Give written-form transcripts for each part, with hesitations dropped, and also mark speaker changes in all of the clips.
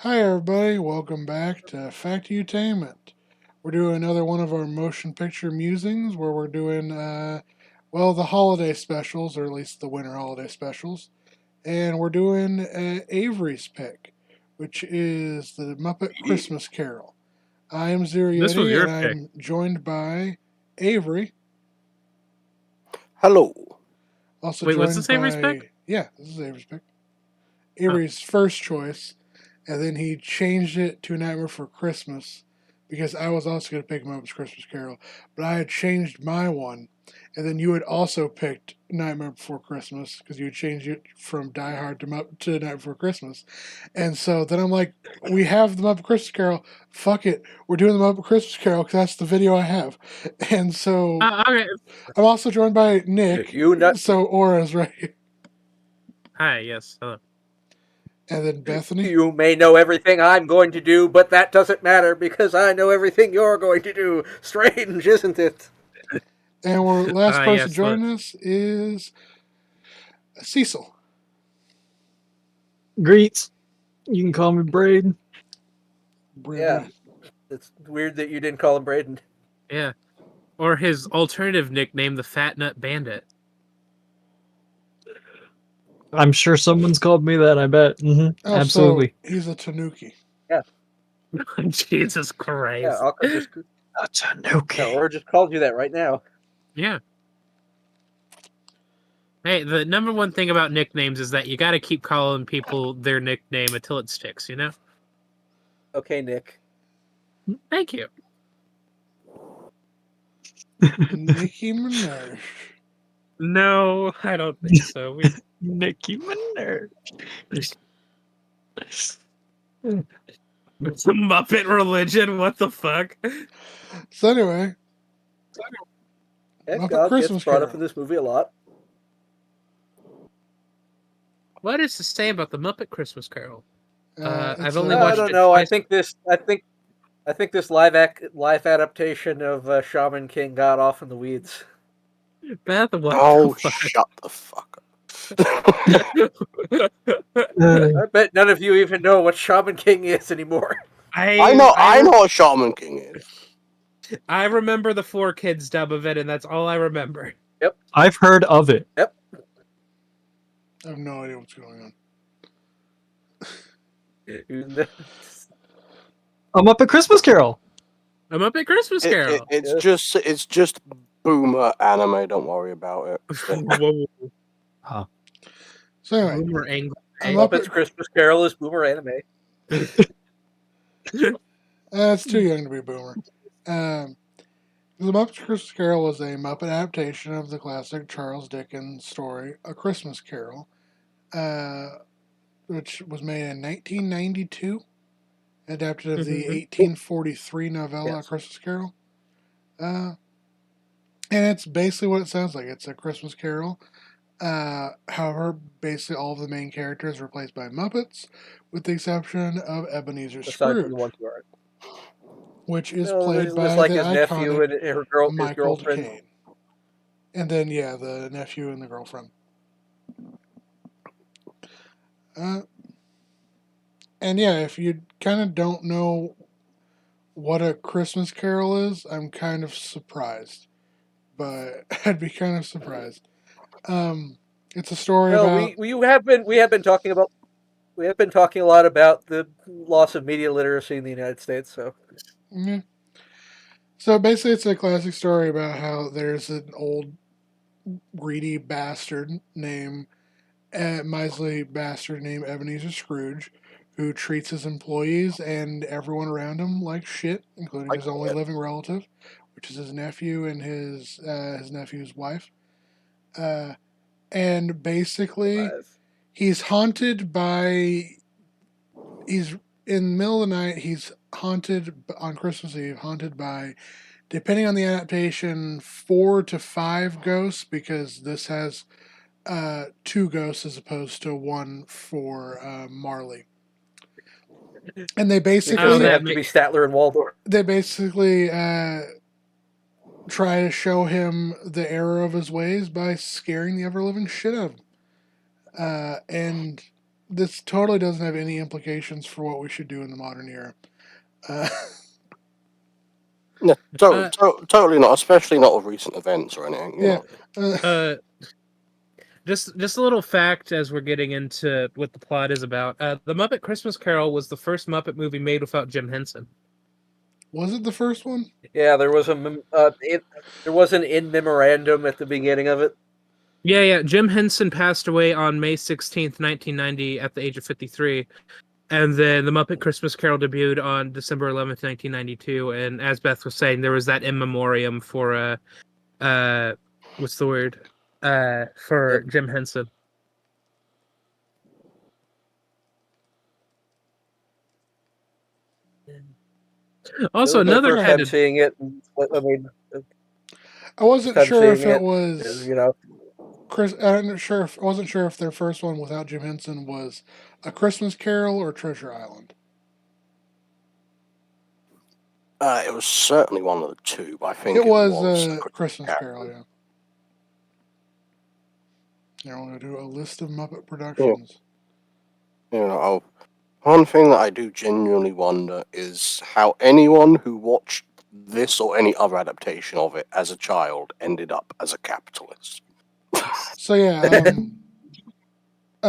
Speaker 1: Hi, everybody. Welcome back to Factutainment. We're doing another one of our motion picture musings where we're doing, the holiday specials, or at least the winter holiday specials. And we're doing Avery's pick, which is the Muppet
Speaker 2: Yeah.
Speaker 1: Christmas Carol. I am Zero
Speaker 3: This was
Speaker 1: Yeti,
Speaker 3: your
Speaker 1: and
Speaker 3: pick.
Speaker 1: I'm joined by Avery.
Speaker 2: Hello.
Speaker 1: Also
Speaker 3: Wait, what's
Speaker 1: joined
Speaker 3: this Avery's pick?
Speaker 1: by. Yeah, this is Avery's pick. Avery's first choice, and then he changed it to Nightmare Before Christmas because I was also going to pick Muppet's Christmas Carol, but I had changed my one, and then you had also picked Nightmare Before Christmas because you had changed it from Die Hard to Night Before Christmas, and so then I'm like, we have the Muppet Christmas Carol. Fuck it, we're doing the Muppet Christmas Carol because that's the video I have, and so
Speaker 3: Okay.
Speaker 1: I'm also joined by Nick. So Aura's right,
Speaker 3: Hi, yes. Hello.
Speaker 1: and then Bethany.
Speaker 2: You may know everything I'm going to do, but that doesn't matter because I know everything you're going to do. Strange, isn't it?
Speaker 1: And our last person
Speaker 3: Yes,
Speaker 1: joining us is Cecil.
Speaker 4: Greets. You can call me Braden.
Speaker 2: Yeah. It's weird that you didn't call him Braden.
Speaker 3: yeah. Or his alternative nickname, the Fat Nut Bandit.
Speaker 4: I'm sure someone's called me that, I bet.
Speaker 1: Oh,
Speaker 4: Absolutely.
Speaker 1: so he's a Tanuki.
Speaker 3: Jesus Christ.
Speaker 2: Yeah, I'll just
Speaker 4: A Tanuki.
Speaker 2: or just called you that right now.
Speaker 3: Yeah. Hey, the number one thing about nicknames is that you got to keep calling people their nickname until it sticks, you know?
Speaker 2: Okay, Nick.
Speaker 3: Thank you.
Speaker 1: Nicki Minaj.
Speaker 3: No, I don't think so.
Speaker 4: Nicki Minaj.
Speaker 3: Muppet religion, what the fuck?
Speaker 1: So anyway,
Speaker 2: Yeah,
Speaker 1: Muppet
Speaker 2: God gets
Speaker 1: Christmas
Speaker 2: brought up
Speaker 1: Carol.
Speaker 2: in this movie a lot.
Speaker 3: What is to say about the Muppet Christmas Carol? I've
Speaker 1: It's
Speaker 3: only
Speaker 1: a-
Speaker 3: watched
Speaker 2: I don't
Speaker 3: it
Speaker 2: know.
Speaker 3: twice.
Speaker 2: I think this live adaptation of Shaman King got off in the weeds.
Speaker 3: Beth, what
Speaker 5: Oh,
Speaker 3: the fuck?
Speaker 5: shut the fuck up.
Speaker 2: I bet none of you even know what Shaman King is anymore.
Speaker 5: I know what Shaman King is.
Speaker 3: I remember the 4Kids dub of it, and that's all I remember.
Speaker 4: I've heard of it.
Speaker 2: Yep.
Speaker 1: I have no idea what's going on.
Speaker 4: I'm up at Christmas Carol.
Speaker 3: I'm up at Christmas Carol.
Speaker 5: It's just boomer anime. Don't worry about it.
Speaker 3: Whoa.
Speaker 1: So anyway,
Speaker 3: Boomer angry.
Speaker 2: Muppet's Christmas Carol is boomer anime.
Speaker 1: It's too young to be a boomer. The Muppet Christmas Carol was a Muppet adaptation of the classic Charles Dickens story, A Christmas Carol, which was made in 1992, adapted of the 1843 novella, A Christmas Carol. And it's basically what it sounds like. It's a Christmas Carol. However, basically all of the main characters are replaced by Muppets, with the exception of Ebenezer
Speaker 2: Aside
Speaker 1: Scrooge,
Speaker 2: from the ones who aren't.
Speaker 1: which is played by
Speaker 2: like
Speaker 1: the
Speaker 2: his nephew
Speaker 1: iconic
Speaker 2: and his
Speaker 1: Michael
Speaker 2: girlfriend.
Speaker 1: Caine. And then, the nephew and the girlfriend. If you kind of don't know what a Christmas Carol is, I'm kind of surprised. But I'd be kind of surprised. It's a story about.
Speaker 2: we have been talking a lot about the loss of media literacy in the United States. So
Speaker 1: Yeah. So basically, it's a classic story about how there's an old greedy bastard named miserly bastard named Ebenezer Scrooge, who treats his employees and everyone around him like shit, including his only living relative, which is his nephew and his nephew's wife. And basically, he's haunted by. He's in the middle of the night. He's haunted on Christmas Eve, haunted by, depending on the adaptation, 4 to 5 ghosts, because this has 2 ghosts as opposed to 1 for Marley. And they basically
Speaker 2: they have to be Statler and Waldorf.
Speaker 1: They basically try to show him the error of his ways by scaring the ever living shit out of him. And this totally doesn't have any implications for what we should do in the modern era.
Speaker 5: No, totally not, especially not with recent events or anything. You
Speaker 1: Yeah.
Speaker 5: know.
Speaker 3: Just a little fact as we're getting into what the plot is about. The Muppet Christmas Carol was the first Muppet movie made without Jim Henson.
Speaker 1: Was it the first one?
Speaker 2: Yeah, there was there was an in memorandum at the beginning of it.
Speaker 3: Yeah. Jim Henson passed away on May 16th, 1990 at the age of 53. And then the Muppet Christmas Carol debuted on December 11th, 1992. And as Beth was saying, there was that in memoriam for what's the word? For Jim Henson. Also, another
Speaker 2: first
Speaker 3: kind
Speaker 2: time
Speaker 3: of
Speaker 2: seeing it. I mean,
Speaker 1: I wasn't
Speaker 2: time
Speaker 1: sure if
Speaker 2: seeing
Speaker 1: it was
Speaker 2: you know,
Speaker 1: Chris. I wasn't sure if their first one without Jim Henson was A Christmas Carol or Treasure Island.
Speaker 5: It was certainly one of the two, but I think
Speaker 1: It was
Speaker 5: Christmas
Speaker 1: Christmas
Speaker 5: Carol.
Speaker 1: Carol. Yeah. Yeah, I'm gonna do a list of Muppet productions.
Speaker 5: You know, one thing that I do genuinely wonder is how anyone who watched this or any other adaptation of it as a child ended up as a capitalist.
Speaker 1: So yeah,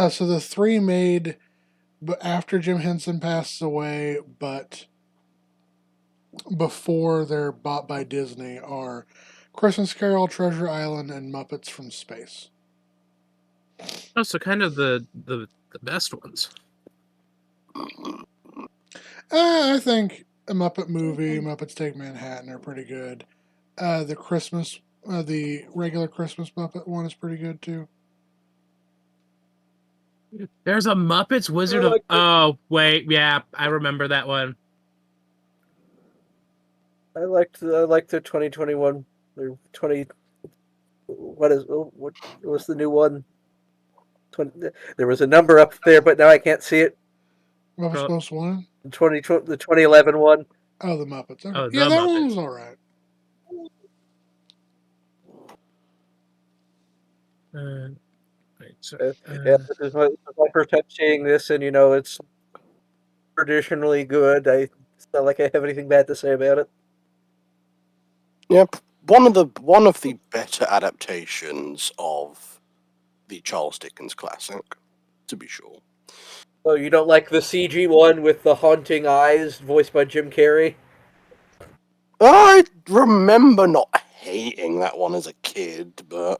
Speaker 1: so the three made, but after Jim Henson passes away, but before they're bought by Disney, are Christmas Carol, Treasure Island, and Muppets from Space.
Speaker 3: also kind of the best ones.
Speaker 1: I think a Muppet movie, Muppets Take Manhattan, are pretty good. The regular Christmas Muppet one is pretty good too.
Speaker 3: There's a Muppets Wizard of... Oh, wait, yeah, I remember that one.
Speaker 2: I liked the 2021 or 20. What was the new one? 20, there was a number up there, but now I can't see it.
Speaker 1: Muppets Most Wanted.
Speaker 2: The 2011 one.
Speaker 1: Oh, the Muppets. Okay.
Speaker 3: Oh,
Speaker 1: Yeah,
Speaker 3: the
Speaker 1: that
Speaker 3: Muppets.
Speaker 1: one was all right.
Speaker 2: Yeah, this is my first time seeing this, and it's traditionally good. It's not like I have anything bad to say about it.
Speaker 5: Yep, one of the better adaptations of the Charles Dickens classic, to be sure.
Speaker 2: Oh, you don't like the CG one with the haunting eyes, voiced by Jim Carrey?
Speaker 5: I remember not hating that one as a kid, but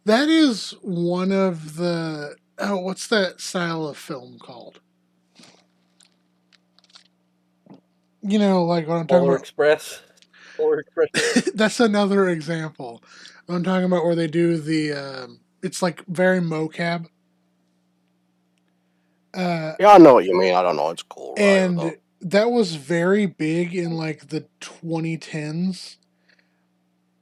Speaker 1: That is one of the what's that style of film called? You know, like what I'm talking
Speaker 2: Polar
Speaker 1: about.
Speaker 2: Express. Polar Express.
Speaker 1: That's another example. I'm talking about where they do the. It's like very mocap.
Speaker 5: yeah, I know what you mean. I don't know what it's called.
Speaker 1: And
Speaker 5: Right,
Speaker 1: that was very big in like the 2010s.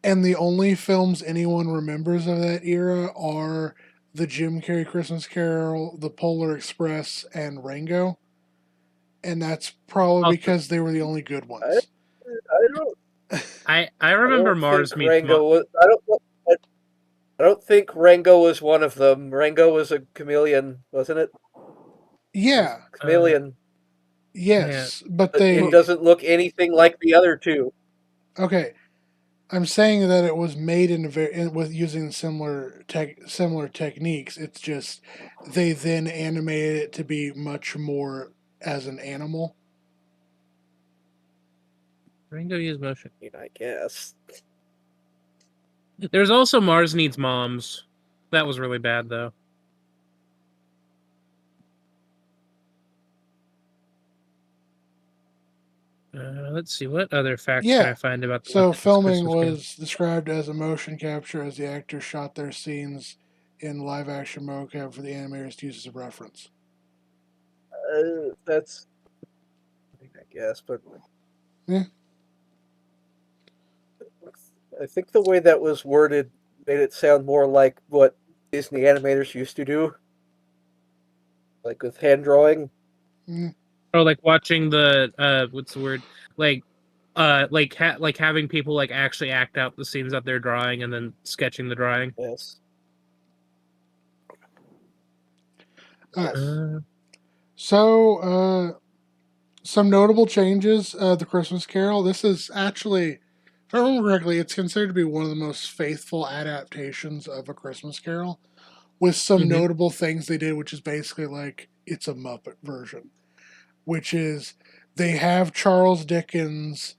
Speaker 1: And the only films anyone remembers of that era are the Jim Carrey Christmas Carol, the Polar Express, and Rango. And that's probably because they were the only good ones.
Speaker 3: I remember Mars
Speaker 2: think
Speaker 3: meets
Speaker 2: Rango was. I don't think Rango was one of them. Rango was a chameleon, wasn't it?
Speaker 1: Yeah.
Speaker 2: Chameleon.
Speaker 1: Yes, but
Speaker 2: It doesn't look anything like the other two.
Speaker 1: Okay, I'm saying that it was made with using similar techniques. It's just they then animated it to be much more as an animal.
Speaker 3: Rango used motion.
Speaker 2: I guess.
Speaker 3: There's also Mars Needs Moms. That was really bad, though. Let's see, what other facts can I find about the
Speaker 1: So filming
Speaker 3: Christmas
Speaker 1: was described as a motion capture as the actors shot their scenes in live action mocap for the animators to use as a reference.
Speaker 2: That's, I guess, but
Speaker 1: yeah.
Speaker 2: I think the way that was worded made it sound more like what Disney animators used to do, like with hand drawing.
Speaker 3: Or like watching the what's the word? Like having people like actually act out the scenes that they're drawing and then sketching the drawing.
Speaker 2: Yes.
Speaker 1: Alright.
Speaker 3: Uh,
Speaker 1: So, some notable changes. The Christmas Carol. This is actually, if I remember correctly, it's considered to be one of the most faithful adaptations of A Christmas Carol, with some
Speaker 3: Mhm.
Speaker 1: notable things they did, which is basically like it's a Muppet version, which is they have Charles Dickens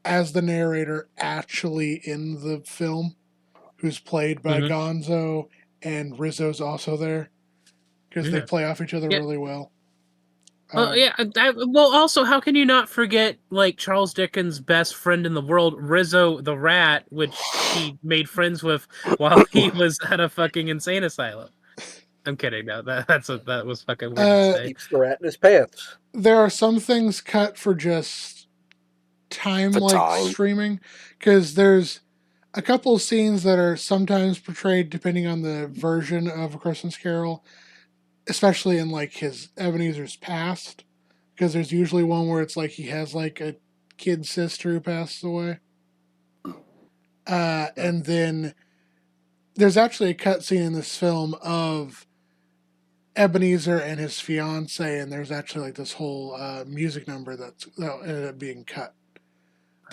Speaker 1: as the narrator actually in the film, who's played by
Speaker 3: Mhm.
Speaker 1: Gonzo, and Rizzo's also there because they
Speaker 3: Yeah.
Speaker 1: play off each other
Speaker 3: Yeah.
Speaker 1: really well.
Speaker 3: Well, yeah. Well, also, how can you not forget like Charles Dickens' best friend in the world, Rizzo the Rat, which he made friends with while he was at a fucking insane asylum? I'm kidding. No, that was fucking weird to say.
Speaker 2: Keeps the rat in his pants.
Speaker 1: There are some things cut for just time
Speaker 5: For
Speaker 1: like
Speaker 5: time.
Speaker 1: streaming because there's a couple of scenes that are sometimes portrayed depending on the version of A Christmas Carol, especially in like his Ebenezer's past, because there's usually one where it's like he has like a kid sister who passes away. And then there's actually a cut scene in this film of Ebenezer and his fiance, and there's actually like this whole music number that ended up being cut.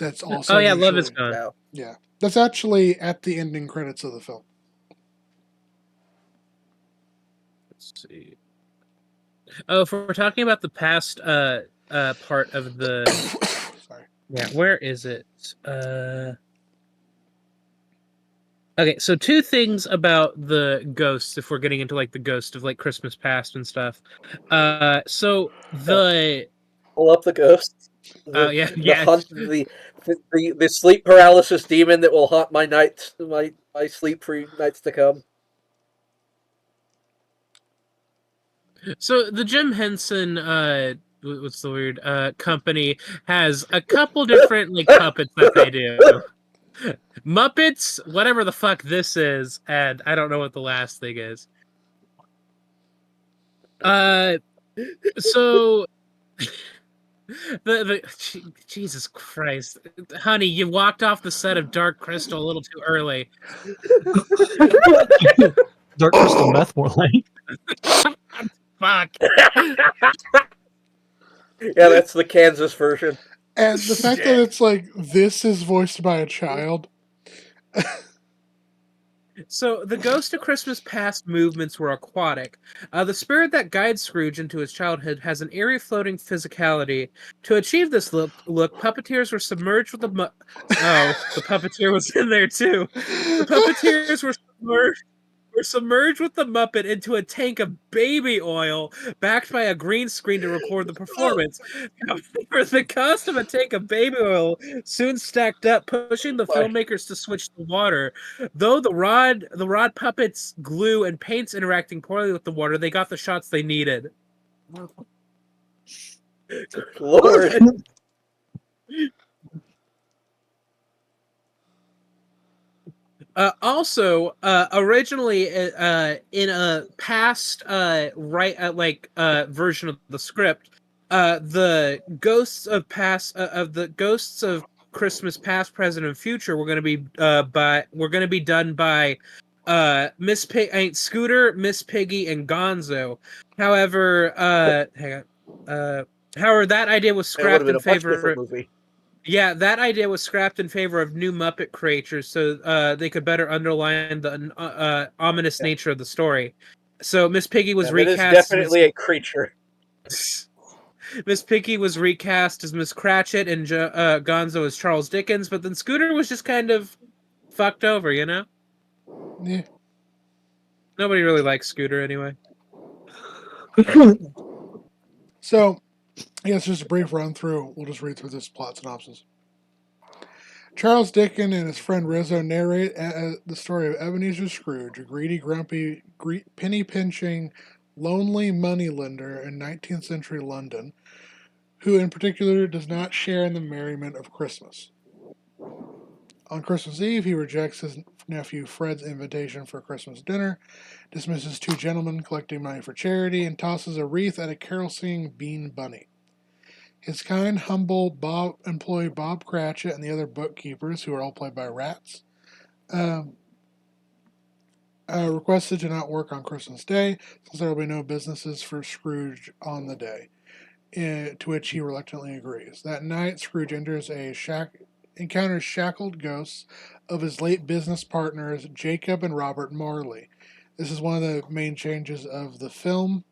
Speaker 1: That's also
Speaker 3: Oh yeah, Love Is
Speaker 1: usually,
Speaker 3: Gone.
Speaker 2: Wow.
Speaker 1: yeah, that's actually at the ending credits of the film.
Speaker 3: Let's see. Oh, if we're talking about the past part of the
Speaker 1: Sorry.
Speaker 3: yeah, where is it? Okay, so two things about the ghosts if we're getting into like the ghost of like Christmas past and stuff. So the
Speaker 2: Pull up the ghost.
Speaker 3: yeah,
Speaker 2: The
Speaker 3: yeah.
Speaker 2: hunt the sleep paralysis demon that will haunt my nights my sleep free nights to come.
Speaker 3: So the Jim Henson what's the word company has a couple different like puppets that they do. Muppets, whatever the fuck this is, and I don't know what the last thing is. So Jesus Christ, honey, you walked off the set of Dark Crystal a little too early.
Speaker 4: Dark Crystal Meth, more like.
Speaker 3: Fuck.
Speaker 2: Yeah, that's the Kansas version.
Speaker 1: And the fact that it's like this is voiced by a child.
Speaker 3: So the Ghost of Christmas Past movements were aquatic. The spirit that guides Scrooge into his childhood has an eerie floating physicality. To achieve this look puppeteers were submerged with the puppeteer was in there too. The puppeteers were submerged with the Muppet into a tank of baby oil, backed by a green screen to record the performance. However, the cost of a tank of baby oil soon stacked up, pushing the filmmakers to switch to water. Though the rod puppets, glue, and paints interacting poorly with the water, they got the shots they needed.
Speaker 2: Lord.
Speaker 3: Also, originally, in a past version of the script, the ghosts of Christmas past, present, and future were going to be done by Scooter, Miss Piggy, and Gonzo. However, that idea was
Speaker 2: It would have
Speaker 3: scrapped
Speaker 2: been
Speaker 3: in
Speaker 2: a much
Speaker 3: favor.
Speaker 2: different movie.
Speaker 3: Yeah, that idea was scrapped in favor of new Muppet creatures, so they could better underline the ominous nature of the story. So Miss Piggy was
Speaker 2: And it is
Speaker 3: recast.
Speaker 2: definitely a creature.
Speaker 3: Miss Piggy was recast as Miss Cratchit, and Gonzo as Charles Dickens. But then Scooter was just kind of fucked over, you know.
Speaker 1: Yeah.
Speaker 3: Nobody really likes Scooter anyway.
Speaker 1: So, I guess just a brief run through. We'll just read through this plot synopsis. Charles Dickens and his friend Rizzo narrate the story of Ebenezer Scrooge, a greedy, grumpy, penny-pinching, lonely moneylender in 19th century London, who in particular does not share in the merriment of Christmas. On Christmas Eve, he rejects his nephew Fred's invitation for a Christmas dinner, dismisses two gentlemen collecting money for charity, and tosses a wreath at a carol-singing bean bunny. His kind, humble employee Bob Cratchit and the other bookkeepers, who are all played by rats, requested to not work on Christmas Day since there will be no businesses for Scrooge on the day, to which he reluctantly agrees. That night, Scrooge encounters shackled ghosts of his late business partners, Jacob and Robert Marley. This is one of the main changes of the film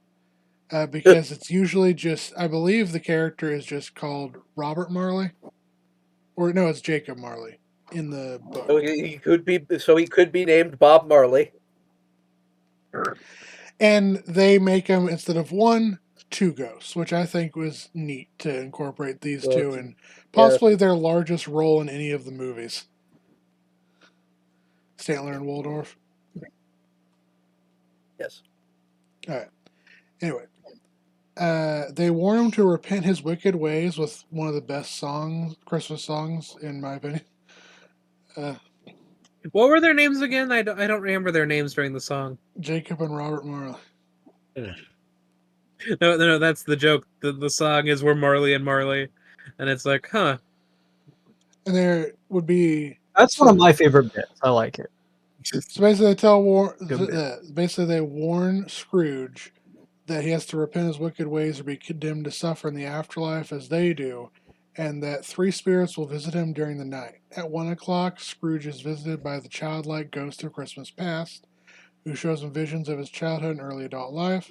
Speaker 1: because it's usually just, I believe the character is just called Robert Marley. Or no, it's Jacob Marley in the book.
Speaker 2: So he could be named Bob Marley.
Speaker 1: And they make them, instead of one, two ghosts, which I think was neat to incorporate these
Speaker 2: Well,
Speaker 1: two in possibly their largest role in any of the movies. Statler and Waldorf.
Speaker 2: Yes.
Speaker 1: All right. Anyway, they warn him to repent his wicked ways with one of the best Christmas songs, in my opinion.
Speaker 3: What were their names again? I don't remember their names during the song.
Speaker 1: Jacob and Robert Marley.
Speaker 3: No, that's the joke. The song is "We're Marley and Marley," and it's like, huh.
Speaker 1: And there would be.
Speaker 4: That's one of my favorite bits. I like it.
Speaker 1: So basically, they warn Scrooge that he has to repent his wicked ways or be condemned to suffer in the afterlife as they do, and that three spirits will visit him during the night. At 1 o'clock, Scrooge is visited by the childlike ghost of Christmas past, who shows him visions of his childhood and early adult life.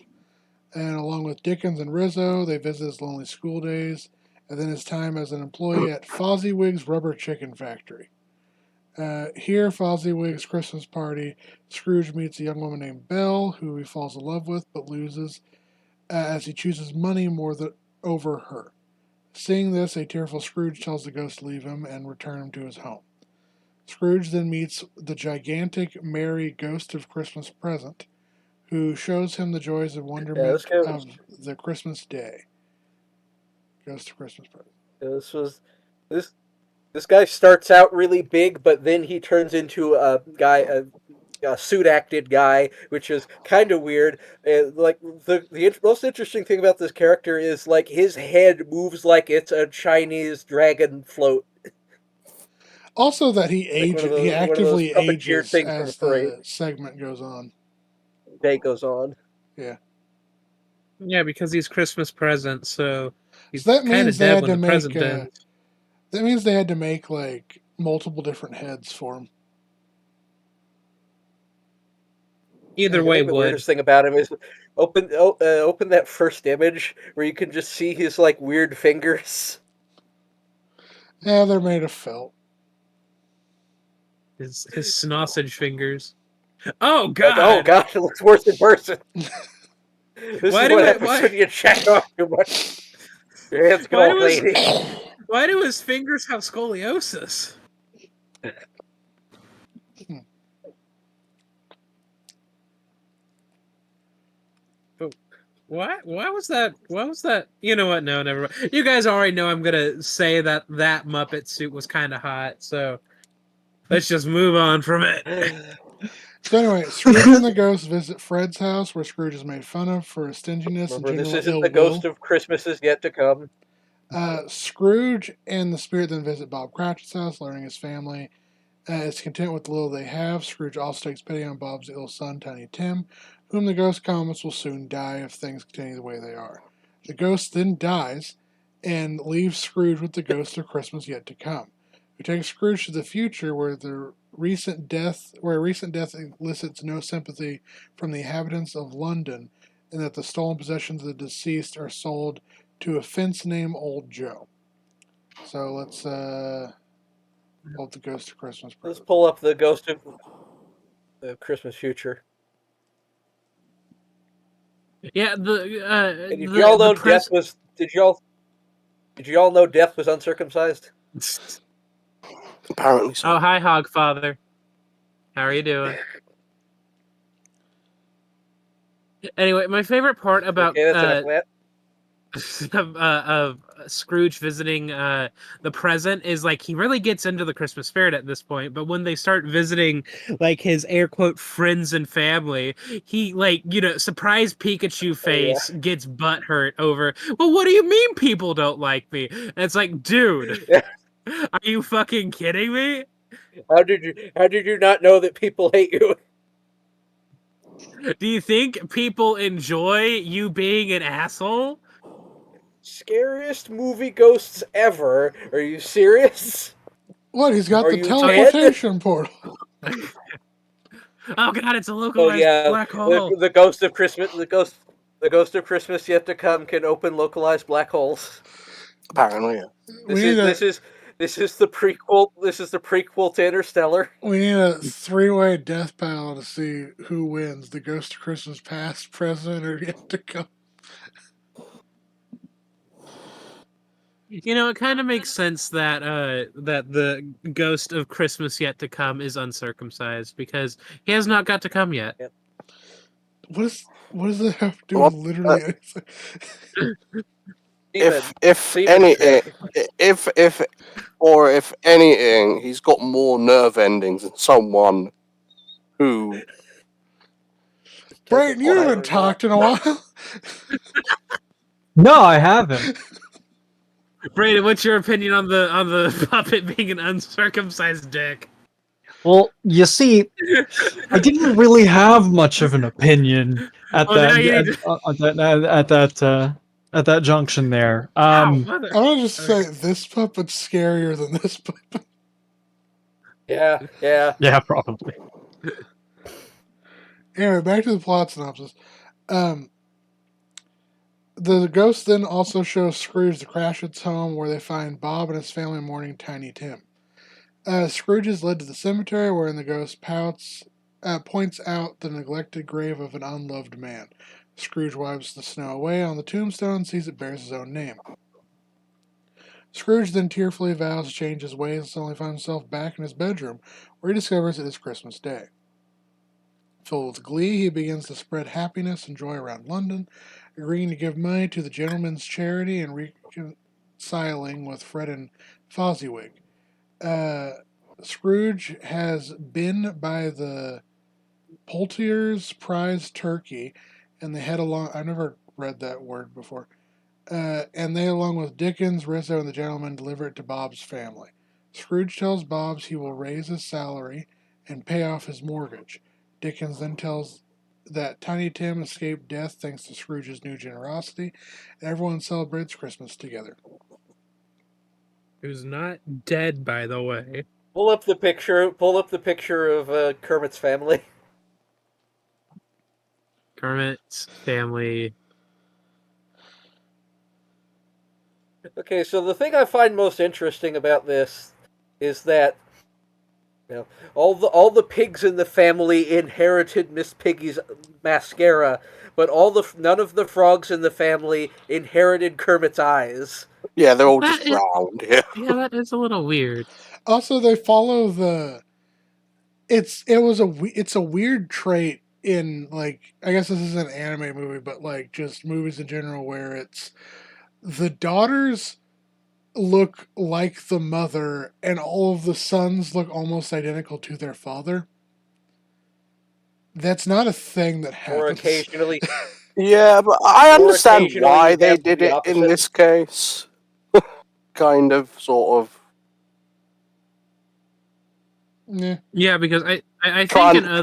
Speaker 1: And along with Dickens and Rizzo, they visit his lonely school days, and then his time as an employee at Fozziwig's Rubber Chicken Factory. Here, Fozziwig's Christmas party, Scrooge meets a young woman named Belle, who he falls in love with but loses as he chooses money over her. Seeing this, a tearful Scrooge tells the ghost to leave him and return him to his home. Scrooge then meets the gigantic Merry Ghost of Christmas Present, who shows him the joys and wonderment of the Christmas day. Ghost of Christmas Present.
Speaker 2: This guy starts out really big, but then he turns into a suit-acted guy, which is kind of weird. Like the most interesting thing about this character is like his head moves like it's a Chinese dragon float.
Speaker 1: Also, that he actively ages as the segment goes on.
Speaker 2: Day goes on.
Speaker 1: Yeah.
Speaker 3: Yeah, because he's Christmas present, so he's
Speaker 1: that means they had to make.
Speaker 3: ends.
Speaker 1: That means they had to make like multiple different heads for him.
Speaker 3: Either way,
Speaker 2: the weirdest thing about him is open that first image where you can just see his like weird fingers.
Speaker 1: Yeah, they're made of felt.
Speaker 3: His sausage fingers. Oh god!
Speaker 2: Oh god, it looks worse in person. This is what happens when you check off too much. Your hands go, lady.
Speaker 3: Why do his fingers have scoliosis? Why was that? Why was that? You know what? No, never mind. You guys already know I'm gonna say that Muppet suit was kind of hot, so let's just move on from it.
Speaker 1: So anyway, Scrooge and the ghost visit Fred's house, where Scrooge is made fun of for his stinginess and general ill will.
Speaker 2: This isn't the ghost of Christmas is yet to come.
Speaker 1: Scrooge and the spirit then visit Bob Cratchit's house, learning his family is content with the little they have. Scrooge also takes pity on Bob's ill son, Tiny Tim, whom the ghost comments will soon die if things continue the way they are. The ghost then dies and leaves Scrooge with the ghost of Christmas yet to come, who takes Scrooge to the future where a recent death elicits no sympathy from the inhabitants of London, and that the stolen possessions of the deceased are sold to a fence named Old Joe. So let's pull up the Ghost of Christmas Present.
Speaker 2: Let's pull up the Ghost of the Christmas Future.
Speaker 3: Yeah,
Speaker 2: did you all know death was? Did you all know death was uncircumcised?
Speaker 5: Apparently so.
Speaker 3: Oh, hi, Hogfather. How are you doing? Anyway, my favorite part about of Scrooge visiting the present is like he really gets into the Christmas spirit at this point, but when they start visiting like his air quote friends and family, he like, you know, surprise Pikachu face gets butthurt over, well, what do you mean people don't like me? And it's like, dude, are you fucking kidding me?
Speaker 2: How did you not know that people hate you?
Speaker 3: Do you think people enjoy you being an asshole?
Speaker 2: Scariest movie ghosts ever. Are you serious?
Speaker 1: What? He's got
Speaker 2: Are
Speaker 1: the
Speaker 2: you dead?
Speaker 1: teleportation portal.
Speaker 3: Oh god, it's a
Speaker 2: Oh
Speaker 3: localized
Speaker 2: yeah,
Speaker 3: black hole.
Speaker 2: the ghost of Christmas. The ghost of Christmas yet to come can open localized black holes.
Speaker 5: Apparently, yeah.
Speaker 1: We need a
Speaker 2: This is the prequel. This is the prequel to Interstellar.
Speaker 1: we need a three-way death battle to see who wins: the Ghost of Christmas Past, Present, or yet to come.
Speaker 3: You know, it kind of makes sense that that the ghost of Christmas yet to come is uncircumcised because he has not got to come yet.
Speaker 1: What does that have to do
Speaker 5: What?
Speaker 1: with literally anything?
Speaker 5: If
Speaker 2: Semen
Speaker 5: anything,
Speaker 2: check.
Speaker 5: if anything, he's got more nerve endings than someone who.
Speaker 1: Brayton, you haven't talked in a while.
Speaker 4: No, I haven't.
Speaker 3: Brandon, what's your opinion on the puppet being an uncircumcised dick?
Speaker 4: Well, you see, I didn't really have much of an opinion at
Speaker 3: Oh, now
Speaker 4: that
Speaker 3: you need to.
Speaker 4: at that junction there.
Speaker 3: Ow, mother.
Speaker 1: I'm gonna just say this puppet's scarier than this puppet.
Speaker 2: Yeah, yeah.
Speaker 4: Yeah, probably.
Speaker 1: Anyway, back to the plot synopsis. The ghost then also shows Scrooge the Cratchits' home, where they find Bob and his family mourning Tiny Tim. Scrooge is led to the cemetery, wherein the ghost points out the neglected grave of an unloved man. Scrooge wipes the snow away on the tombstone and sees it bears his own name. Scrooge then tearfully vows to change his ways and suddenly finds himself back in his bedroom, where he discovers it is Christmas Day. Filled with glee, he begins to spread happiness and joy around London, agreeing to give money to the Gentlemen's Charity and reconciling with Fred and Fozziwig. Scrooge has been by the Poultier's prize turkey, and they head along. I've never read that word before. And they, along with Dickens, Rizzo, and the gentleman, deliver it to Bob's family. Scrooge tells Bob's he will raise his salary and pay off his mortgage. Dickens then tells that Tiny Tim escaped death thanks to Scrooge's new generosity, and everyone celebrates Christmas together.
Speaker 3: Who's not dead, by the way.
Speaker 2: Pull up the picture. Pull up the picture of Kermit's family.
Speaker 3: Kermit's family.
Speaker 2: Okay, so the thing I find most interesting about this is that all the pigs in the family inherited Miss Piggy's mascara, but none of the frogs in the family inherited Kermit's eyes.
Speaker 5: Yeah, they're all
Speaker 3: That
Speaker 5: just
Speaker 3: is-
Speaker 5: round. Yeah.
Speaker 3: Yeah, that is a little weird.
Speaker 1: Also, they follow the. It's a weird trait in, like, I guess this is an anime movie, but like just movies in general, where it's the daughters look like the mother and all of the sons look almost identical to their father. That's not a thing that
Speaker 2: Or
Speaker 1: happens.
Speaker 2: occasionally,
Speaker 5: Yeah, but I understand
Speaker 2: occasionally
Speaker 5: why
Speaker 2: you
Speaker 5: they
Speaker 2: have
Speaker 5: did
Speaker 2: the
Speaker 5: it in
Speaker 2: opposite.
Speaker 5: this case. Kind of, sort of.
Speaker 1: Yeah.
Speaker 3: Yeah, because I think
Speaker 5: Trying,
Speaker 3: in other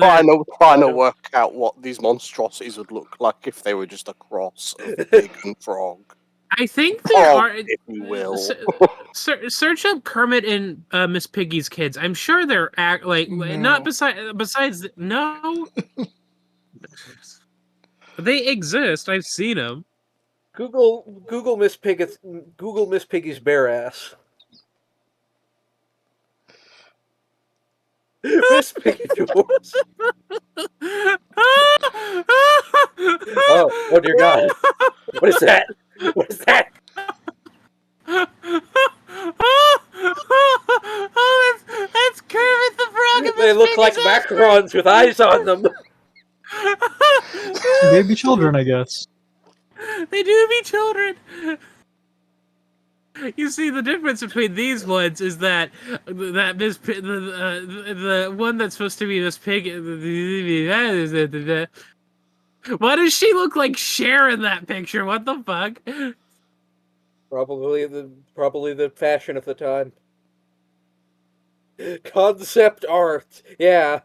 Speaker 5: trying to work out what these monstrosities would look like if they were just a cross of pig and frog.
Speaker 3: I think there
Speaker 5: Frog,
Speaker 3: are
Speaker 5: if you will.
Speaker 3: search up Kermit and Miss Piggy's kids. I'm sure they're not besides no. They exist. I've seen them.
Speaker 2: Google Miss Piggy's bare ass. Miss Piggy doors. Oh dear God! What is that? What is that?
Speaker 3: Oh, that's Kermit the Frog and
Speaker 2: They
Speaker 3: Miss
Speaker 2: look like
Speaker 3: Piggy's
Speaker 2: macarons with eyes on them.
Speaker 4: Baby children, I guess.
Speaker 3: They do be children. You see, the difference between these ones is that the one that's supposed to be Miss Pig. Why does she look like Cher in that picture? What the fuck?
Speaker 2: Probably the fashion of the time. Concept art, yeah.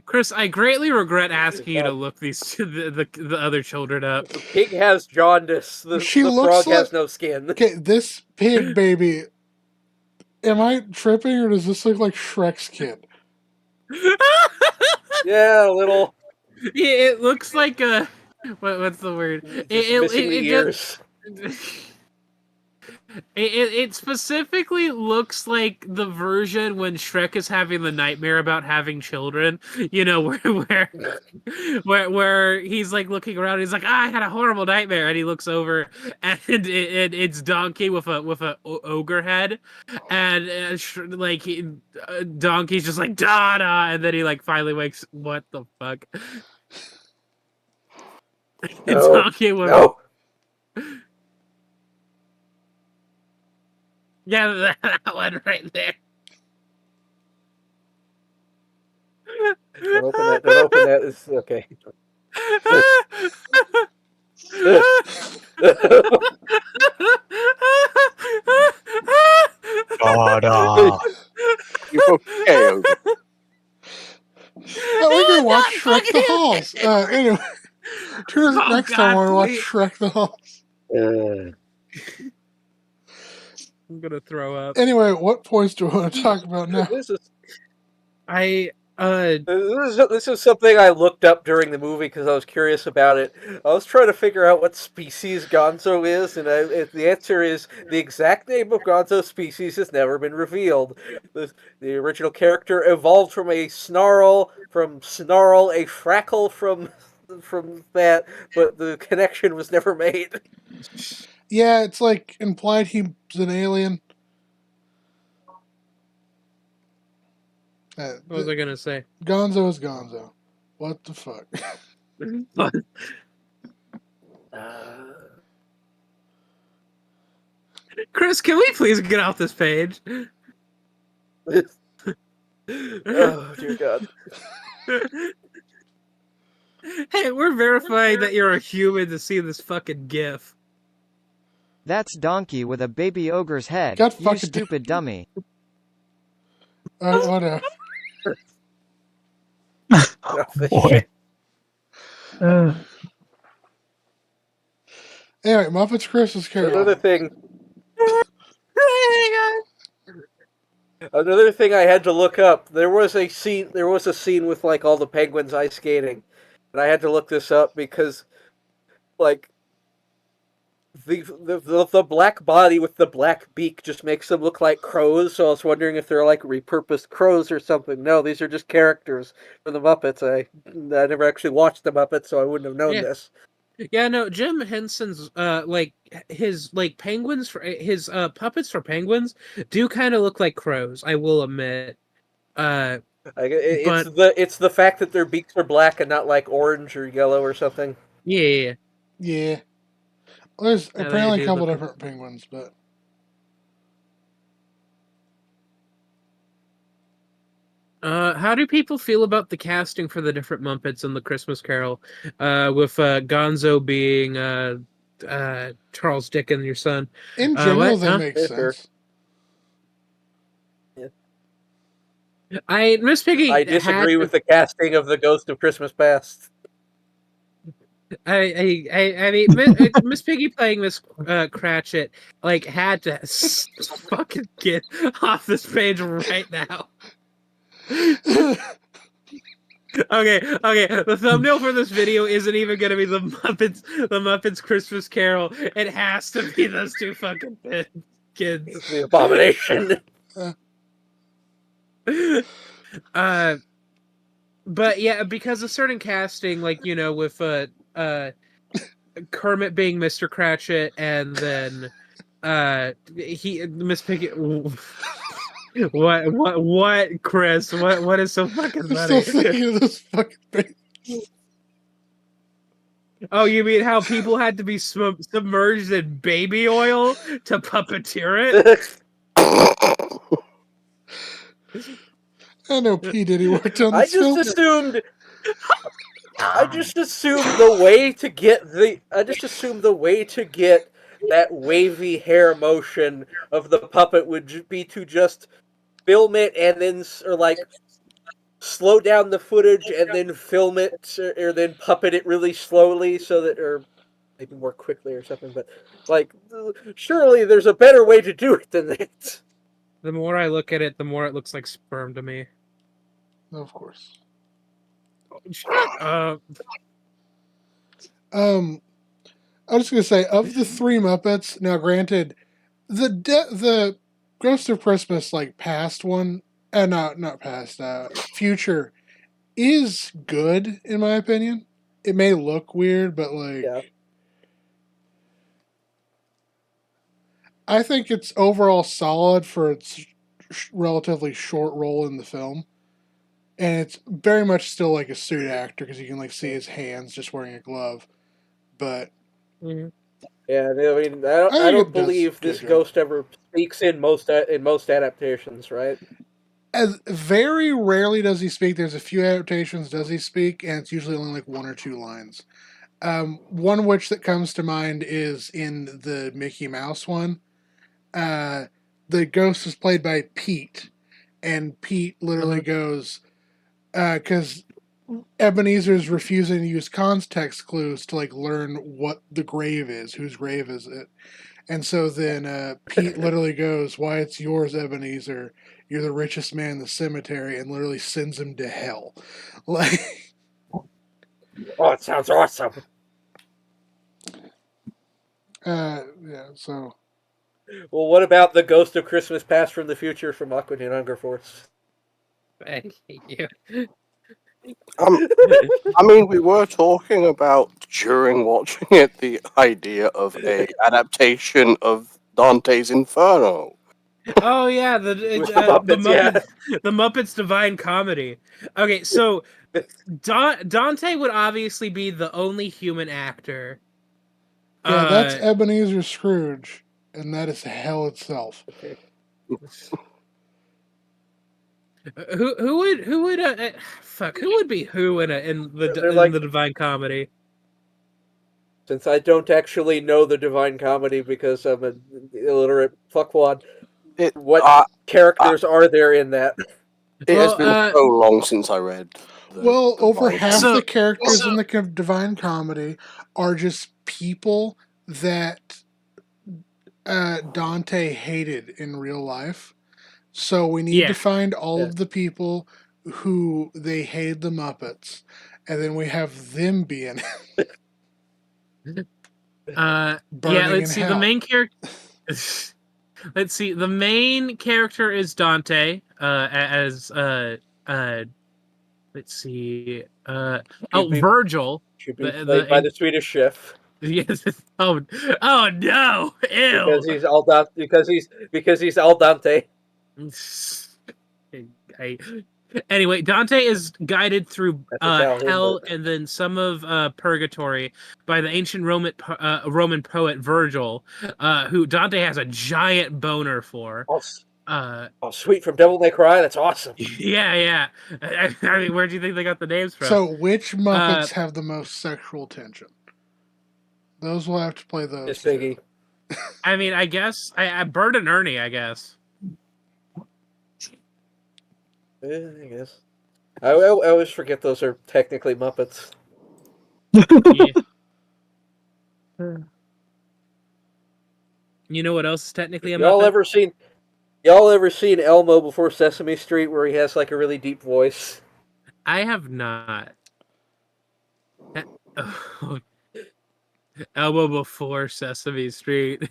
Speaker 3: Chris, I greatly regret asking you to look the other children up.
Speaker 2: The pig has jaundice.
Speaker 1: She
Speaker 2: The
Speaker 1: looks
Speaker 2: frog has
Speaker 1: like-
Speaker 2: no skin.
Speaker 1: Okay, this pig baby. Am I tripping, or does this look like Shrek's kid?
Speaker 2: Yeah, a little.
Speaker 3: Yeah, it looks like a what's the word?
Speaker 2: Just missing the ears.
Speaker 3: It specifically looks like the version when Shrek is having the nightmare about having children. You know, where he's like looking around, and he's like, I had a horrible nightmare, and he looks over, and it's Donkey with a ogre head, and Donkey's just like da da, and then he like finally wakes. What the fuck?
Speaker 2: No,
Speaker 3: Donkey with
Speaker 2: no.
Speaker 3: yeah, that one right there.
Speaker 2: Don't open that. Don't open that. It's okay.
Speaker 4: God,
Speaker 5: You okay, Ogre?
Speaker 1: Oh, we're gonna watch Shrek the Halls. Anyway, tune in
Speaker 3: Oh,
Speaker 1: next time when we watch
Speaker 3: please.
Speaker 1: Shrek the Halls.
Speaker 3: I'm gonna throw up.
Speaker 1: Anyway, what points do we want to talk about now?
Speaker 2: This is
Speaker 3: This
Speaker 2: is something I looked up during the movie because I was curious about it. I was trying to figure out what species Gonzo is, and the answer is the exact name of Gonzo's species has never been revealed. The original character evolved from a Snarl, a Frackle from that, but the connection was never made.
Speaker 1: Yeah, it's like implied he's an alien.
Speaker 3: what was I gonna say?
Speaker 1: Gonzo is Gonzo. What the fuck?
Speaker 3: Chris, can we please get off this page?
Speaker 2: Oh dear God!
Speaker 3: Hey, we're verifying that you're a human to see this fucking GIF.
Speaker 6: That's Donkey with a baby ogre's head.
Speaker 1: God
Speaker 6: You
Speaker 1: fucking
Speaker 6: stupid dummy.
Speaker 1: Whatever.
Speaker 4: boy.
Speaker 1: Anyway, Muppets Christmas Carol.
Speaker 2: Another thing I had to look up. There was a scene with like all the penguins ice skating, and I had to look this up because, like, the black body with the black beak just makes them look like crows. So I was wondering if they're like repurposed crows or something. No, these are just characters from the Muppets. I never actually watched the Muppets, so I wouldn't have known this.
Speaker 3: Yeah, no, Jim Henson's his penguins for his puppets for penguins do kind of look like crows, I will admit.
Speaker 2: It's the fact that their beaks are black and not like orange or yellow or something.
Speaker 3: Yeah.
Speaker 1: Yeah. There's
Speaker 3: Yeah,
Speaker 1: apparently
Speaker 3: they
Speaker 1: a
Speaker 3: do
Speaker 1: couple
Speaker 3: look-
Speaker 1: different penguins, but
Speaker 3: How do people feel about the casting for the different Muppets in the Christmas Carol? With Gonzo being Charles Dickens, your son.
Speaker 1: in general,
Speaker 3: what?
Speaker 1: they
Speaker 3: Huh?
Speaker 1: make
Speaker 2: Yeah, sure.
Speaker 1: sense.
Speaker 3: Miss Piggy.
Speaker 2: I disagree with the casting of the Ghost of Christmas Past.
Speaker 3: I mean, Miss Piggy playing Miss Cratchit had to fucking get off this page right now. Okay. The thumbnail for this video isn't even gonna be the Muppets Christmas Carol. It has to be those two fucking kids.
Speaker 2: It's the abomination.
Speaker 3: But yeah, because of certain casting, with Kermit being Mr. Cratchit, and then Miss Piggy. What, Chris? What is so fucking
Speaker 1: I'm still
Speaker 3: funny?
Speaker 1: thinking of those fucking things.
Speaker 3: Oh, you mean how people had to be submerged in baby oil to puppeteer it?
Speaker 1: I know P. Diddy worked on
Speaker 2: I
Speaker 1: this film.
Speaker 2: just assumed the way to get that wavy hair motion of the puppet would be to just film it and then slow down the footage and then film it, or then puppet it really slowly so that, or maybe more quickly or something. But like, surely there's a better way to do it than that.
Speaker 3: The more I look at it, the more it looks like sperm to me.
Speaker 1: Of course.
Speaker 3: Shut up.
Speaker 1: I was just gonna say, of the three Muppets, now granted, the Ghost of Christmas like past one, not past, future is good in my opinion. It may look weird, but like
Speaker 2: Yeah.
Speaker 1: I think it's overall solid for its relatively short role in the film, and it's very much still like a suit actor because you can like see his hands just wearing a glove. But
Speaker 3: Mhm.
Speaker 2: Yeah, I mean,
Speaker 1: I
Speaker 2: I
Speaker 1: think
Speaker 2: don't
Speaker 1: it does
Speaker 2: believe
Speaker 1: good
Speaker 2: this
Speaker 1: job.
Speaker 2: ghost ever speaks in most adaptations, right?
Speaker 1: As very rarely does he speak. There's a few adaptations does he speak, and it's usually only like one or two lines. One of which that comes to mind is in the Mickey Mouse one. Uh, the ghost is played by Pete, and Pete literally goes because Ebenezer's refusing to use context clues to like learn what the grave is, whose grave is it. And so then Pete literally goes, "Why, it's yours, Ebenezer. You're the richest man in the cemetery," and literally sends him to hell. Like,
Speaker 2: Oh, it sounds awesome.
Speaker 1: yeah. So
Speaker 2: Well, what about the Ghost of Christmas Past from the Future from Aqua Teen Hunger Force?
Speaker 3: I hate you.
Speaker 5: I mean, we were talking about during watching it the idea of a adaptation of Dante's Inferno.
Speaker 3: Oh yeah,
Speaker 2: With the Muppets, yeah.
Speaker 3: The Muppets Divine Comedy. Okay, so Dante would obviously be the only human actor.
Speaker 1: yeah, that's Ebenezer Scrooge, and that is hell itself.
Speaker 2: Okay.
Speaker 3: Who would fuck who would be who in
Speaker 2: They're like,
Speaker 3: the Divine Comedy?
Speaker 2: since I don't actually know the Divine Comedy because I'm an illiterate fuckwad,
Speaker 5: It,
Speaker 2: what
Speaker 5: uh,
Speaker 2: characters are there in that?
Speaker 5: it has
Speaker 3: Well,
Speaker 5: been so long since I read the
Speaker 1: Well, over
Speaker 5: Divine
Speaker 1: half
Speaker 3: so
Speaker 1: the characters in the Divine Comedy are just people that Dante hated in real life. So we need to
Speaker 3: yeah.
Speaker 1: find all
Speaker 2: Yeah.
Speaker 1: of the people who they hated the Muppets, and then we have them being
Speaker 3: Yeah,
Speaker 1: burning in
Speaker 3: let's see the
Speaker 1: hell.
Speaker 3: main character. Let's see. The main character is Dante. As let's see.
Speaker 2: Should be
Speaker 3: Virgil.
Speaker 2: should be
Speaker 3: The
Speaker 2: played by the Swedish Chef
Speaker 3: yes. Oh no! Ew.
Speaker 2: because he's al dente.
Speaker 3: I, anyway, Dante is guided through
Speaker 2: That's Italian, but
Speaker 3: hell and then some of purgatory by the ancient Roman poet Virgil, who Dante has a giant boner for.
Speaker 2: oh,
Speaker 3: Uh,
Speaker 2: Sweet from Devil May Cry. That's awesome.
Speaker 3: yeah. I mean, where do you think they got the names from?
Speaker 1: So, which Muppets have the most sexual tension? Those will have to play those
Speaker 2: Miss
Speaker 1: two.
Speaker 2: Piggy.
Speaker 3: I mean, I guess I Bert and Ernie. I guess.
Speaker 2: Yeah, I guess. I always forget those are technically Muppets.
Speaker 3: Yeah. You know what else is technically a
Speaker 2: Y'all
Speaker 3: Muppet?
Speaker 2: ever seen Elmo before Sesame Street, where he has like a really deep voice?
Speaker 3: I have not. Oh, Elmo before Sesame Street.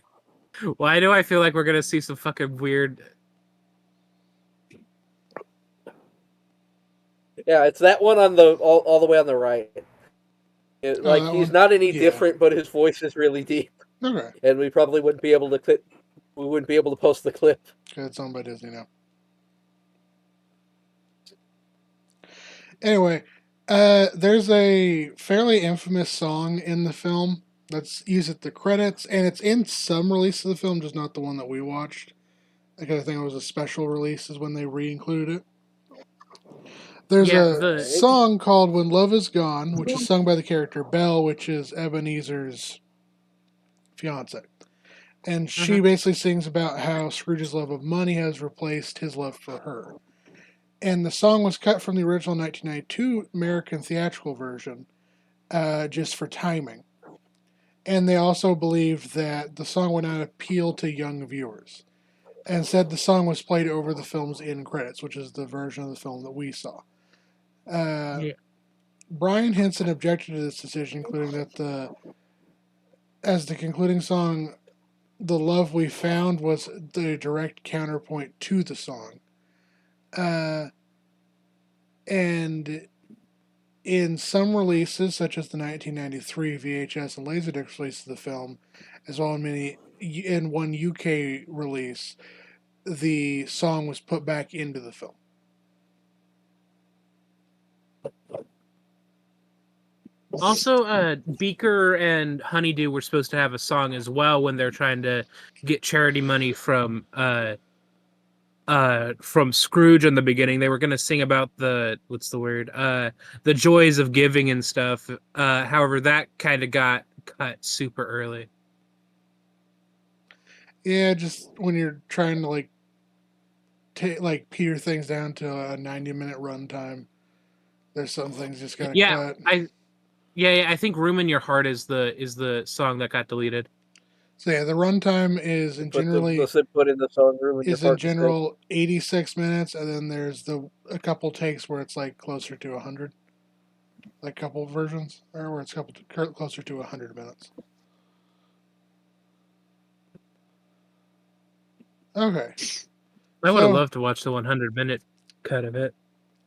Speaker 3: Why do I feel like we're gonna see some fucking weird?
Speaker 2: Yeah, it's that one on the all the way on the right. Like
Speaker 1: That
Speaker 2: he's
Speaker 1: one?
Speaker 2: not any
Speaker 1: Yeah.
Speaker 2: different, but his voice is really deep,
Speaker 1: Okay.
Speaker 2: and we probably wouldn't be able to we wouldn't be able to post the clip.
Speaker 1: Okay, it's owned by Disney now. Anyway, there's a fairly infamous song in the film that's used at the credits, and it's in some release of the film, just not the one that we watched. I think it was a special release, is when they re-included it. There's
Speaker 3: Yeah,
Speaker 1: a song called "When Love Is Gone," which is sung by the character Belle, which is Ebenezer's fiance, and she basically sings about how Scrooge's love of money has replaced his love for her. and the song was cut from the original 1992 American theatrical version, just for timing. And they also believed that the song would not appeal to young viewers, and said the song was played over the film's end credits, which is the version of the film that we saw.
Speaker 3: Yeah.
Speaker 1: Brian Henson objected to this decision, including that as the concluding song, "The Love We Found" was the direct counterpoint to the song. And in some releases, such as the 1993 VHS and Laserdisc release of the film, as well as in one UK release, the song was put back into the film.
Speaker 3: Also, Beaker and Honeydew were supposed to have a song as well when they're trying to get charity money from Scrooge in the beginning. They were going to sing about the joys of giving and stuff. However, that kind of got cut super early.
Speaker 1: Yeah, just when you're trying to peter things down to a 90-minute runtime, there's some things just got to cut.
Speaker 3: I think "Room in Your Heart" is the song that got deleted.
Speaker 1: So yeah, the runtime is
Speaker 2: Put in the song "Room in Your Heart"
Speaker 1: in general 86 minutes, and then there's a couple takes where it's like closer to 100, like couple versions, or where it's closer to 100 minutes. Okay.
Speaker 3: I would have loved to watch the 100-minute cut of it.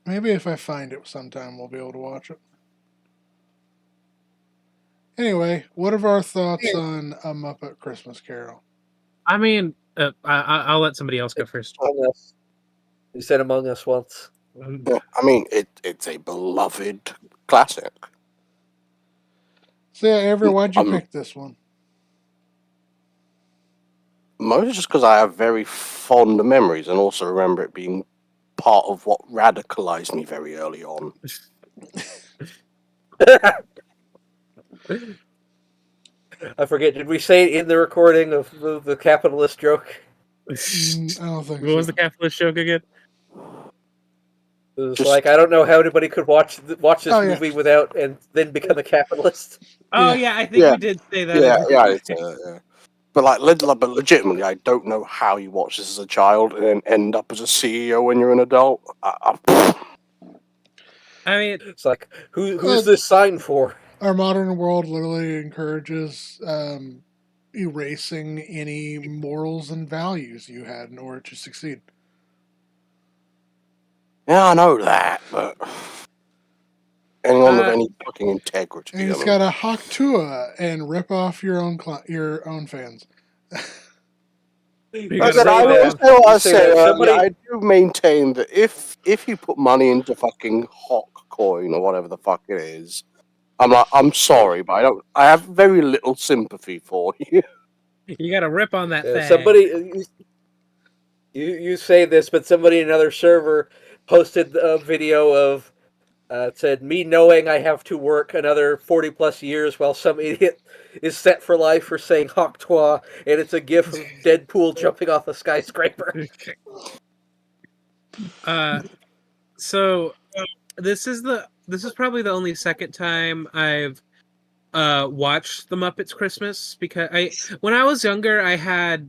Speaker 1: Maybe if I find it sometime, we'll be able to watch it. Anyway, what are our thoughts on A Muppet Christmas Carol?
Speaker 3: I mean, I'll let somebody else go first.
Speaker 2: Among Us. You said Among Us once.
Speaker 5: Yeah, I mean, it's a beloved classic.
Speaker 1: So yeah, Avery, why'd you pick this one?
Speaker 5: Mostly just because I have very fond memories and also remember it being part of what radicalized me very early on.
Speaker 2: I forget, did we say it in the recording of the capitalist joke?
Speaker 1: I don't think
Speaker 3: What was the capitalist joke again?
Speaker 2: It was like, I don't know how anybody could watch this movie without and then become a capitalist.
Speaker 3: Oh yeah, I think we did say that.
Speaker 5: Yeah. But legitimately, I don't know how you watch this as a child and then end up as a CEO when you're an adult.
Speaker 3: I mean,
Speaker 2: it's like, who's this sign for?
Speaker 1: Our modern world literally encourages erasing any morals and values you had in order to succeed.
Speaker 5: Yeah, I know that, but anyone with any fucking integrity.
Speaker 1: And he's got to hawk Tua and rip off your own fans.
Speaker 5: I do maintain that if you put money into fucking Hawk Coin or whatever the fuck it is, I'm sorry, but I have very little sympathy for you.
Speaker 3: You got to rip on that thing.
Speaker 2: Somebody, you say this, but somebody in another server posted a video of it said, "Me knowing I have to work another 40 plus years while some idiot is set for life for saying Hawk Twa," and it's a gif of Deadpool jumping off a skyscraper.
Speaker 3: So this is probably the only second time I've watched the Muppets Christmas, because when I was younger I had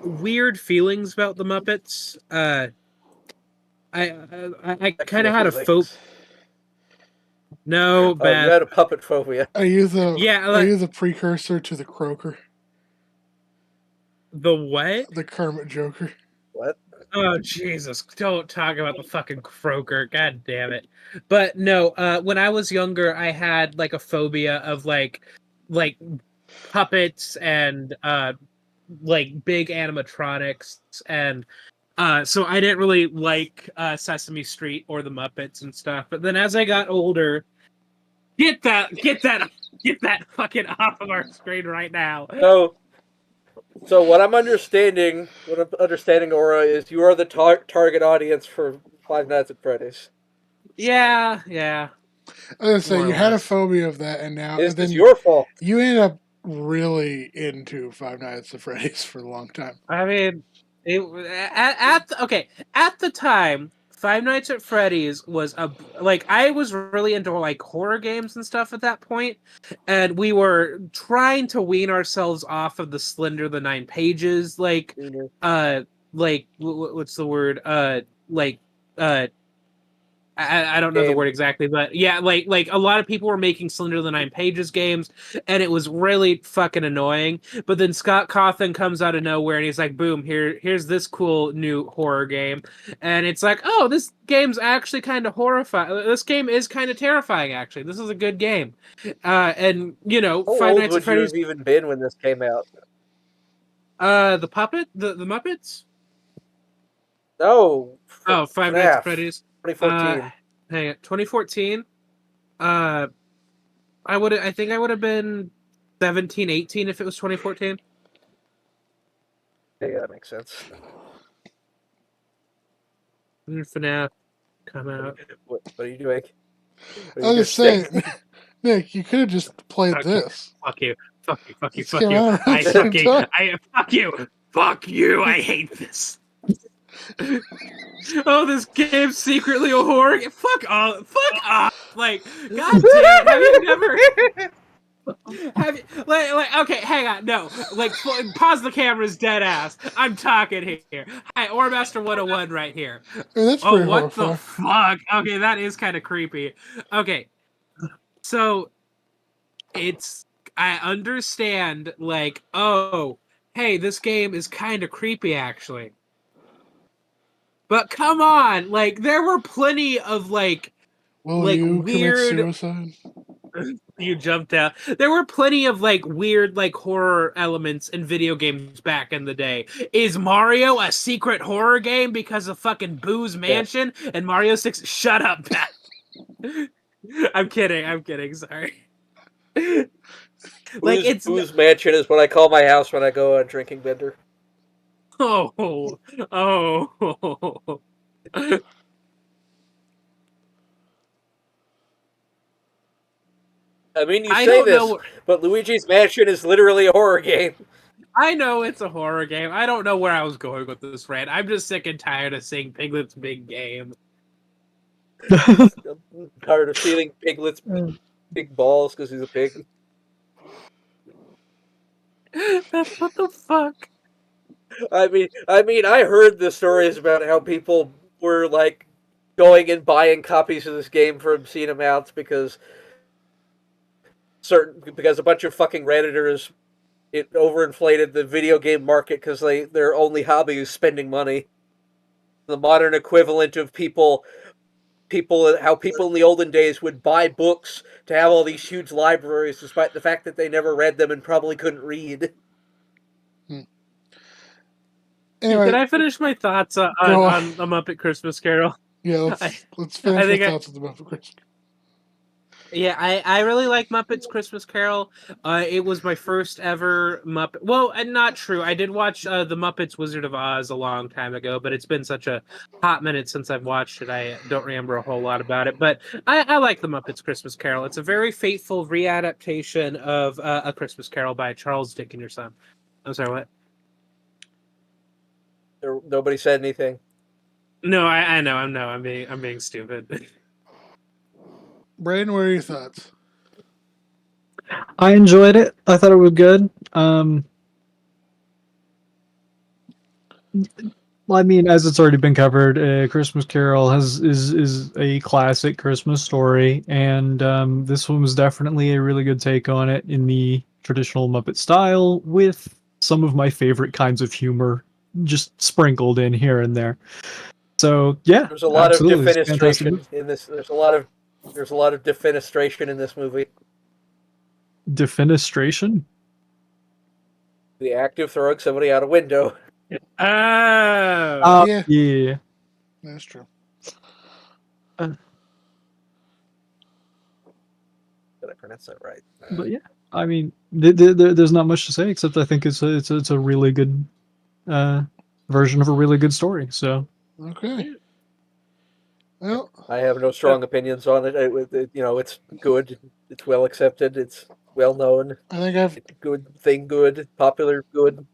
Speaker 3: weird feelings about the Muppets. I kind of had a phobia. No, Beth.
Speaker 2: You had a puppet phobia.
Speaker 1: Are you the precursor to the Croaker?
Speaker 3: The what?
Speaker 1: The Kermit Joker.
Speaker 2: What?
Speaker 3: Oh, Jesus. Don't talk about the fucking Croaker. God damn it. But no, when I was younger, I had like a phobia of like puppets and like big animatronics, and so I didn't really like Sesame Street or the Muppets and stuff. But then as I got older, get that fucking off of our screen right now.
Speaker 2: So what I'm understanding, Aura, is you are the target audience for Five Nights at Freddy's.
Speaker 3: Yeah.
Speaker 1: I was gonna say you had a phobia of that, and now
Speaker 2: it's your fault.
Speaker 1: You ended up really into Five Nights at Freddy's for a long time.
Speaker 3: I mean, at the time, Five Nights at Freddy's was I was really into like horror games and stuff at that point, and we were trying to wean ourselves off of the Slender the Nine Pages what's the word I don't know the
Speaker 2: Game.
Speaker 3: word exactly, but yeah, like a lot of people were making Slender the Nine Pages games, and it was really fucking annoying. But then Scott Cawthon comes out of nowhere, and he's like, "Boom! Here's this cool new horror game," and it's like, "Oh, this game's actually kind of horrifying. This game is kind of terrifying. Actually, this is a good game." And
Speaker 2: How
Speaker 3: Five
Speaker 2: old
Speaker 3: Nights at
Speaker 2: would you
Speaker 3: Freddy's,
Speaker 2: have even been when this came out?
Speaker 3: the Muppets.
Speaker 2: No.
Speaker 3: Oh, Five Nights at
Speaker 2: FNAF,
Speaker 3: Freddy's.
Speaker 2: 2014.
Speaker 3: Hang on, 2014. I think I would have been 17, 18 if it was 2014.
Speaker 2: Yeah, that makes sense.
Speaker 3: FNAF come out.
Speaker 2: What are you doing? What
Speaker 1: I
Speaker 2: are you
Speaker 1: was just
Speaker 2: gonna
Speaker 1: saying, Nick, you could have just played
Speaker 3: Okay.
Speaker 1: this.
Speaker 3: Fuck you. Fuck you. Fuck you.
Speaker 1: This
Speaker 3: Fuck
Speaker 1: came
Speaker 3: you.
Speaker 1: out around
Speaker 3: I
Speaker 1: the same
Speaker 3: fucking
Speaker 1: time.
Speaker 3: fuck you. Fuck you. I hate this. Oh, this game's secretly a horror game. Fuck off. Fuck off. Like, god damn it. Have you never have you okay, hang on. No. Like pause the cameras dead ass. I'm talking here. Hi, Ormaster 101 right here.
Speaker 1: I mean, that's
Speaker 3: Oh,
Speaker 1: pretty
Speaker 3: what the
Speaker 1: horrifying.
Speaker 3: fuck? Okay, that is kind of creepy. Okay. So I understand, like, oh, hey, this game is kind of creepy, actually. But come on, like, there were plenty of,
Speaker 1: Will you commit
Speaker 3: weird...
Speaker 1: suicide?
Speaker 3: You jumped out. There were plenty of, weird, horror elements in video games back in the day. Is Mario a secret horror game because of fucking Boo's Mansion and Mario 6? Shut up, Pat. I'm kidding, sorry.
Speaker 2: Boo's Mansion is what I call my house when I go on a drinking bender.
Speaker 3: Oh.
Speaker 2: I mean, you
Speaker 3: I
Speaker 2: say
Speaker 3: don't
Speaker 2: this,
Speaker 3: know.
Speaker 2: but Luigi's Mansion is literally a horror game.
Speaker 3: I know it's a horror game. I don't know where I was going with this rant. I'm just sick and tired of seeing Piglet's big game.
Speaker 2: I'm tired of seeing Piglet's big balls because he's a pig.
Speaker 3: What the fuck?
Speaker 2: I mean, I heard the stories about how people were going and buying copies of this game for obscene amounts because a bunch of fucking redditors overinflated the video game market because their only hobby is spending money. The modern equivalent of how people in the olden days would buy books to have all these huge libraries, despite the fact that they never read them and probably couldn't read.
Speaker 1: Anyway,
Speaker 3: Can I finish my thoughts on The Muppet Christmas Carol?
Speaker 1: Yeah, let's finish our thoughts on The Muppet Christmas Carol.
Speaker 3: Yeah, I really like Muppet's Christmas Carol. It was my first ever Muppet. Well, and not true. I did watch The Muppets Wizard of Oz a long time ago, but it's been such a hot minute since I've watched it. I don't remember a whole lot about it. But I like The Muppets Christmas Carol. It's a very faithful readaptation of A Christmas Carol by Charles Dickens and your son. I'm sorry, what?
Speaker 2: Nobody said anything.
Speaker 3: No, I know. I'm being stupid.
Speaker 1: Brayden, what are your thoughts?
Speaker 4: I enjoyed it. I thought it was good. I mean, as it's already been covered, Christmas Carol is a classic Christmas story, and this one was definitely a really good take on it in the traditional Muppet style, with some of my favorite kinds of humor just sprinkled in here and there. So yeah,
Speaker 2: there's a lot
Speaker 4: absolutely.
Speaker 2: of defenestration in this. There's a lot of defenestration in this movie.
Speaker 4: Defenestration?
Speaker 2: The act of throwing somebody out a window.
Speaker 3: Oh,
Speaker 4: yeah.
Speaker 1: That's true.
Speaker 2: Did I pronounce that right?
Speaker 4: But yeah, I mean, there's not much to say except I think it's a really good version of a really good story. So
Speaker 1: okay. Well,
Speaker 2: I have no strong opinions on it. It's good. It's well accepted. It's well known.
Speaker 1: I think I've
Speaker 2: good, popular good.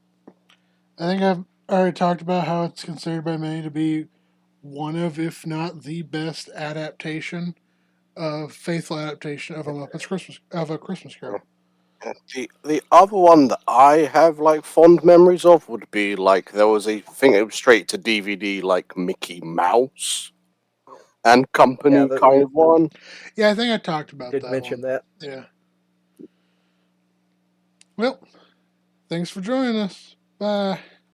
Speaker 1: I think I've already talked about how it's considered by many to be one of, if not the best adaptation faithful adaptation of a Christmas Carol.
Speaker 5: The other one that I have like fond memories of would be like there was a thing it was straight to DVD like Mickey Mouse and Company
Speaker 2: Yeah,
Speaker 5: kind of one.
Speaker 1: Yeah, I think I talked about
Speaker 2: did
Speaker 1: that
Speaker 2: mention
Speaker 1: one.
Speaker 2: that.
Speaker 1: Yeah. Well, thanks for joining us. Bye.